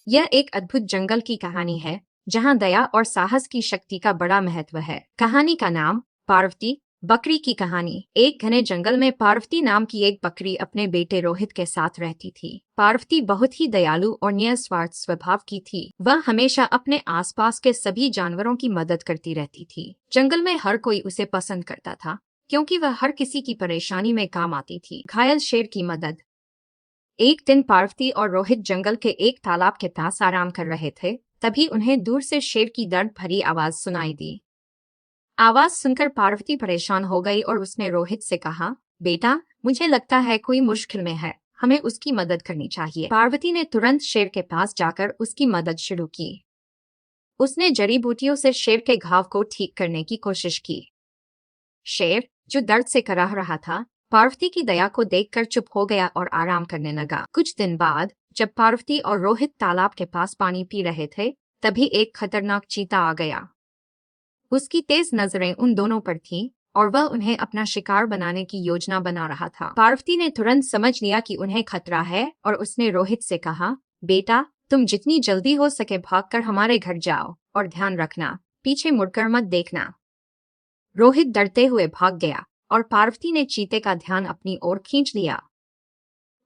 यह एक अद्भुत जंगल की कहानी है जहां दया और साहस की शक्ति का बड़ा महत्व है। कहानी का नाम पार्वती बकरी की कहानी। एक घने जंगल में पार्वती नाम की एक बकरी अपने बेटे रोहित के साथ रहती थी। पार्वती बहुत ही दयालु और निस्वार्थ स्वभाव की थी। वह हमेशा अपने आसपास के सभी जानवरों की मदद करती रहती थी। जंगल में हर कोई उसे पसंद करता था क्योंकि वह हर किसी की परेशानी में काम आती थी। घायल शेर की मदद। एक दिन पार्वती और रोहित जंगल के एक तालाब के पास आराम कर रहे थे। तभी उन्हें दूर से शेर की दर्द भरी आवाज सुनाई दी। आवाज सुनकर पार्वती परेशान हो गई और उसने रोहित से कहा, बेटा, मुझे लगता है कोई मुश्किल में है, हमें उसकी मदद करनी चाहिए। पार्वती ने तुरंत शेर के पास जाकर उसकी मदद शुरू की। उसने जड़ी बूटियों से शेर के घाव को ठीक करने की कोशिश की। शेर, जो दर्द से कराह रहा था, पार्वती की दया को देखकर चुप हो गया और आराम करने लगा। कुछ दिन बाद जब पार्वती और रोहित तालाब के पास पानी पी रहे थे, तभी एक खतरनाक चीता आ गया। उसकी तेज नजरें उन दोनों पर थीं और वह उन्हें अपना शिकार बनाने की योजना बना रहा था। पार्वती ने तुरंत समझ लिया कि उन्हें खतरा है और उसने रोहित से कहा, बेटा, तुम जितनी जल्दी हो सके भागकर हमारे घर जाओ और ध्यान रखना, पीछे मुड़कर मत देखना। रोहित डरते हुए भाग गया और पार्वती ने चीते का ध्यान अपनी ओर खींच लिया।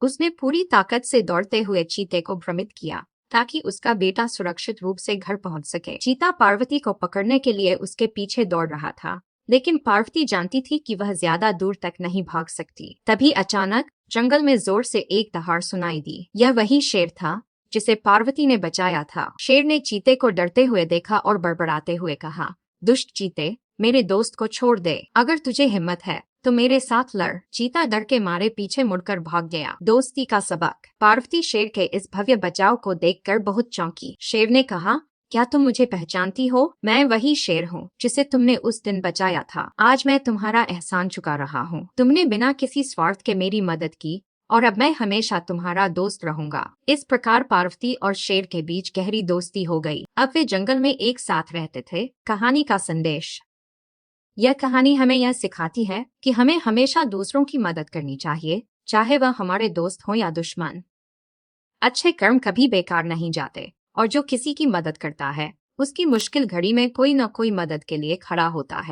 उसने पूरी ताकत से दौड़ते हुए चीते को भ्रमित किया ताकि उसका बेटा सुरक्षित रूप से घर पहुंच सके। चीता पार्वती को पकड़ने के लिए उसके पीछे दौड़ रहा था, लेकिन पार्वती जानती थी कि वह ज्यादा दूर तक नहीं भाग सकती। तभी अचानक जंगल में जोर से एक दहाड़ सुनाई दी। यह वही शेर था जिसे पार्वती ने बचाया था। शेर ने चीते को डरते हुए देखा और बड़बड़ाते हुए कहा, दुष्ट चीते, मेरे दोस्त को छोड़ दे। अगर तुझे हिम्मत है तो मेरे साथ लड़। चीता डर के मारे पीछे मुड़कर भाग गया। दोस्ती का सबक। पार्वती शेर के इस भव्य बचाव को देखकर बहुत चौंकी। शेर ने कहा, क्या तुम मुझे पहचानती हो? मैं वही शेर हूँ जिसे तुमने उस दिन बचाया था। आज मैं तुम्हारा एहसान चुका रहा हूँ। तुमने बिना किसी स्वार्थ के मेरी मदद की और अब मैं हमेशा तुम्हारा दोस्त रहूंगा। इस प्रकार पार्वती और शेर के बीच गहरी दोस्ती हो गई। अब वे जंगल में एक साथ रहते थे। कहानी का संदेश। यह कहानी हमें यह सिखाती है कि हमें हमेशा दूसरों की मदद करनी चाहिए, चाहे वह हमारे दोस्त हो या दुश्मन। अच्छे कर्म कभी बेकार नहीं जाते और जो किसी की मदद करता है, उसकी मुश्किल घड़ी में कोई न कोई मदद के लिए खड़ा होता है।